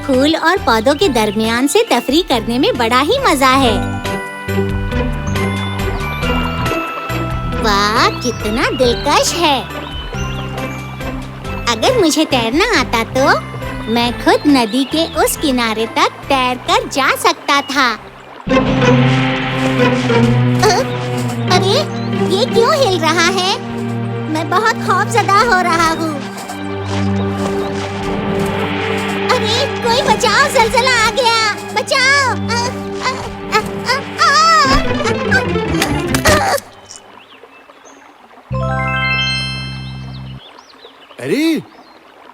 फूल और पौधों के दरमियान से तफरी करने में बड़ा ही मजा है। वाह, कितना दिलकश है। अगर मुझे तैरना आता तो मैं खुद नदी के उस किनारे तक तैरकर जा सकता था। अरे, ये क्यों हिल रहा है? मैं बहुत खौफजदा हो रहा हूँ। अरे, कोई बचाओ, ज़लज़ला आ गया, बचाओ! अरे,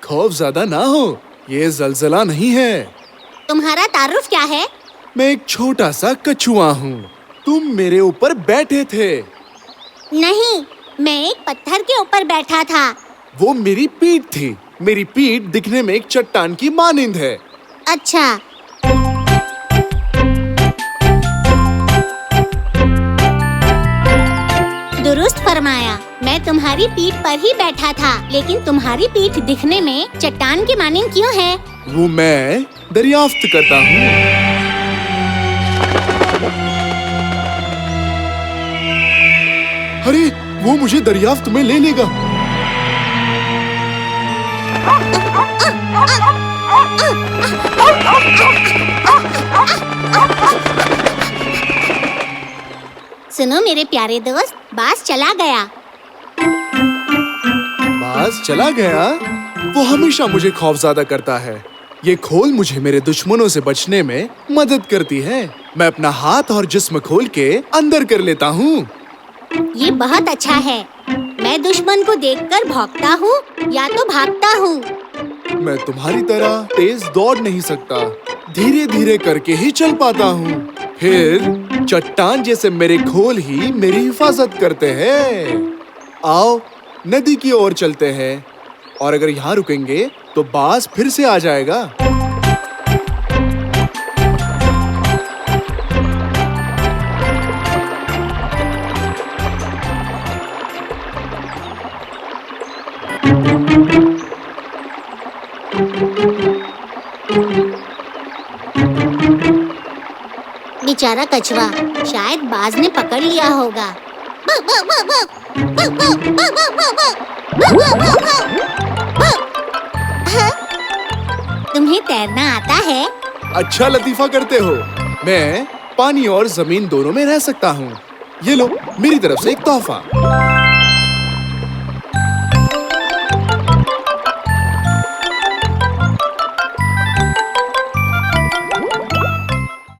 खौफज़दा ना हो, ये ज़लज़ला नहीं है। तुम्हारा तारुफ क्या है? मैं एक छोटा सा कछुआ हूँ। तुम मेरे ऊपर बैठे थे। नहीं, मैं एक पत्थर के ऊपर बैठा था। वो मेरी पीठ थी। मेरी पीठ दिखने में एक चट्टान की मानिंद है। अच्छा, दुरुस्त फरमाया। मैं तुम्हारी पीठ पर ही बैठा था, लेकिन तुम्हारी पीठ दिखने में चट्टान के मानिंद क्यों है? वो मैं दरियाफ्त करता हूँ। अरे, वो मुझे दरियाफ्त में ले लेगा। सुनो मेरे प्यारे दोस्त, बाज चला गया। बाज चला गया? वो हमेशा मुझे खौफज़दा करता है। ये खोल मुझे मेरे दुश्मनों से बचने में मदद करती है। मैं अपना हाथ और जिस्म खोल के अंदर कर लेता हूँ। ये बहुत अच्छा है। मैं दुश्मन को देखकर भौंकता हूँ या तो भागता हूँ। मैं तुम्हारी तरह तेज दौड़ नहीं सकता। धीरे धीरे करके ही चल पाता हूँ। फिर चट्टान जैसे मेरे खोल ही मेरी हिफाजत करते हैं। आओ, नदी की ओर चलते हैं। और अगर यहाँ रुकेंगे तो बाज फिर से आ जाएगा। बेचारा कछुआ, शायद बाज ने पकड़ लिया होगा। तुम्हें तैरना आता है? अच्छा लतीफा करते हो। मैं पानी और जमीन दोनों में रह सकता हूँ। ये लो, मेरी तरफ से एक तोहफा।